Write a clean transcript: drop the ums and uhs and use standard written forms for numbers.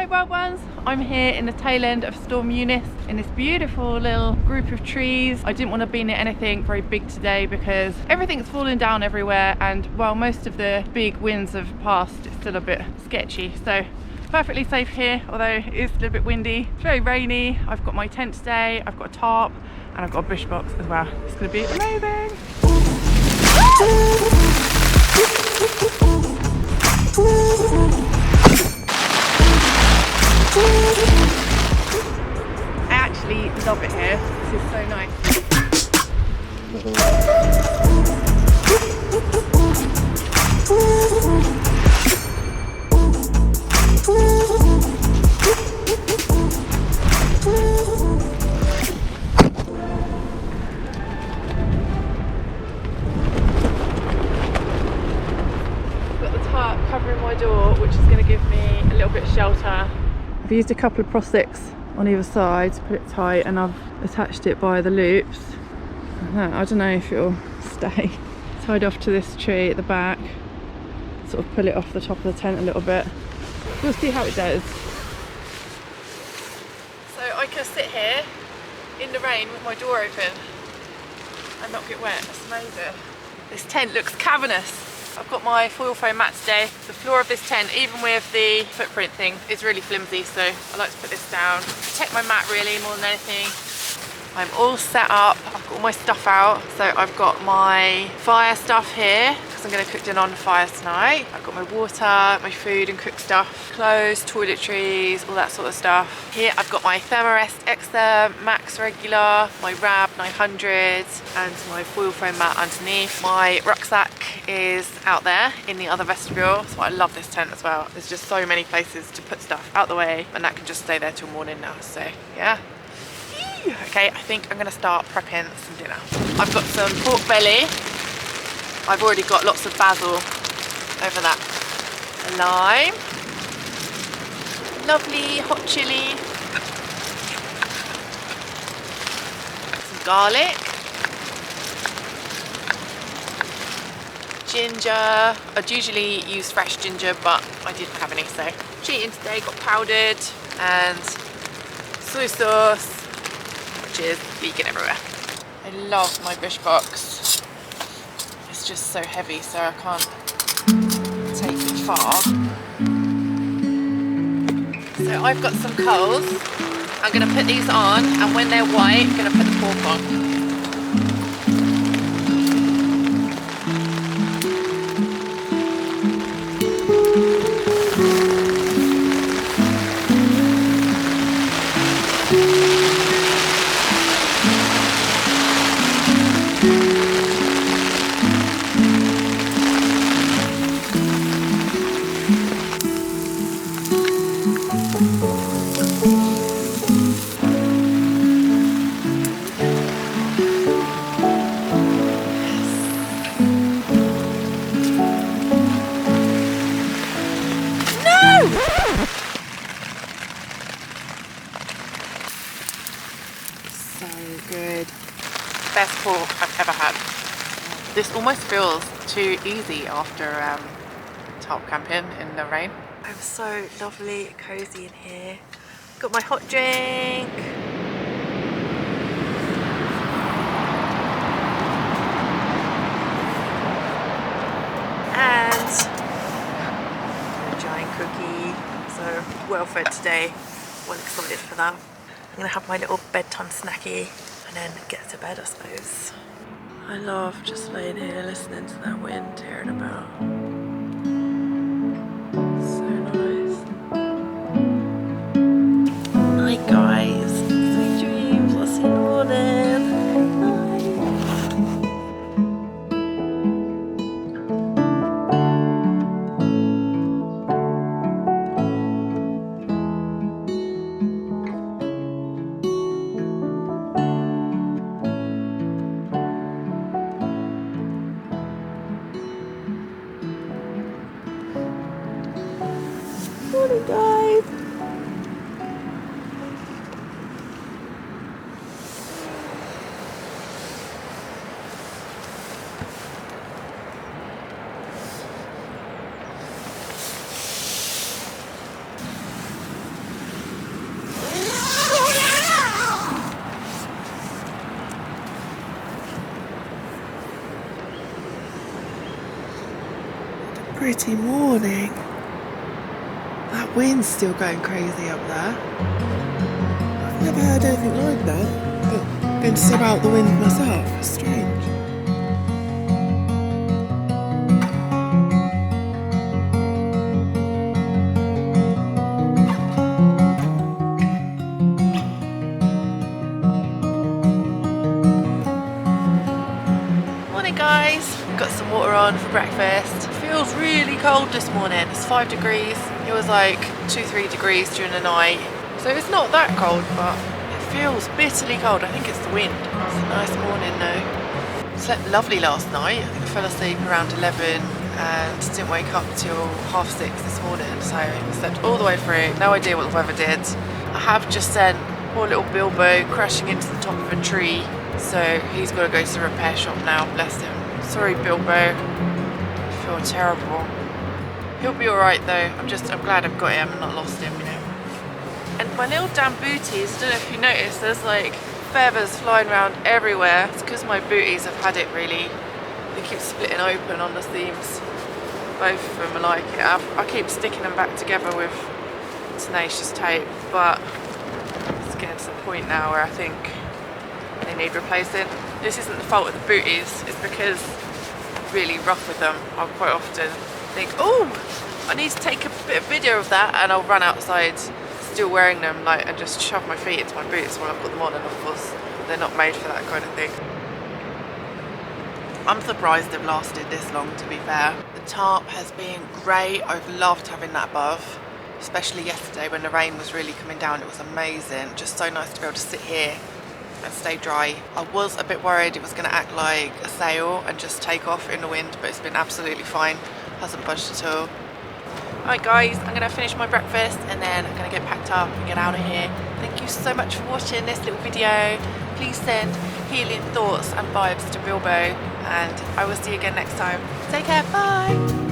Hello wild ones, I'm here in the tail end of Storm Eunice in this beautiful little group of trees. I didn't want to be near anything very big today because everything's falling down everywhere, and while most of the big winds have passed, it's still a bit sketchy. So perfectly safe here, although it is a little bit windy. It's very rainy. I've got my tent today, I've got a tarp, and I've got a Bushbox as well. It's going to be amazing. I actually love it here. This is so nice. Got the tarp covering my door, which is going to give me a little bit of shelter. I've used a couple of prosticks on either side to put it tight, and I've attached it by the loops. I don't know if it'll stay. Tied off to this tree at the back, sort of pull it off the top of the tent a little bit. We'll see how it does. So I can sit here in the rain with my door open and not get wet. That's amazing. This tent looks cavernous. I've got my foil foam mat today. The floor of this tent, even with the footprint thing, is really flimsy, so I like to put this down. Protect my mat really more than anything. I'm all set up. I've got all my stuff out. So I've got my fire stuff here because I'm going to cook dinner on the fire tonight. I've got my water, my food and cook stuff, clothes, toiletries, all that sort of stuff. Here I've got my Thermarest Extra Max Regular, my Rab 900 and my foil foam mat underneath. My rucksack is out there in the other vestibule. So I love this tent as well. There's just so many places to put stuff out the way, and that can just stay there till morning now. So yeah. Okay, I think I'm going to start prepping some dinner. I've got some pork belly. I've already got lots of basil over that. Lime. Lovely hot chilli. Some garlic. Ginger. I'd usually use fresh ginger, but I didn't have any, so cheating today. Got powdered, and soy sauce, which is vegan everywhere. I love my Bushbox. It's just so heavy, so I can't take it far. So I've got some coals. I'm going to put these on, and when they're white, I'm going to put the pork on. Best pork I've ever had. This almost feels too easy after tarp camping in the rain. I'm so lovely, cozy in here. Got my hot drink. And a giant cookie. So well fed today. Well excited for that. I'm gonna have my little bedtime snacky and then get to bed, I suppose. I love just laying here listening to that wind tearing about. So nice. Night guys, sweet dreams, I'll see you in the morning. pretty morning. That wind's still going crazy up there. I've never heard anything like that, but been so out the wind myself. It's strange. Morning guys, got some water on for breakfast. It feels really cold this morning. It's 5 degrees. It was like 2-3 degrees during the night. So it's not that cold, but it feels bitterly cold. I think it's the wind. It's a nice morning though. Slept lovely last night. I think I fell asleep around 11 and didn't wake up till 6:30 this morning. So I slept all the way through. No idea what the weather did. I have just sent poor little Bilbo crashing into the top of a tree. So he's got to go to the repair shop now, bless him. Sorry Bilbo, I feel terrible. He'll be alright though, I'm glad I've got him and not lost him, you know. And my little damn booties, I don't know if you noticed, there's like feathers flying around everywhere. It's because my booties have had it really, they keep splitting open on the seams. Both of them are like it. I keep sticking them back together with tenacious tape, but it's getting to the point now where I think they need replacing. This isn't the fault of the booties, it's because I'm really rough with them. I'll quite often think, oh, I need to take a bit of video of that, and I'll run outside still wearing them like and just shove my feet into my boots while I've got them on, and of course they're not made for that kind of thing. I'm surprised they've lasted this long, to be fair. The tarp has been great. I've loved having that above, especially yesterday when the rain was really coming down. It was amazing, just so nice to be able to sit here and stay dry. I was a bit worried it was going to act like a sail and just take off in the wind, but it's been absolutely fine, hasn't budged at all. Alright guys, I'm going to finish my breakfast and then I'm going to get packed up and get out of here. Thank you so much for watching this little video. Please send healing thoughts and vibes to Bilbo, and I will see you again next time. Take care, bye!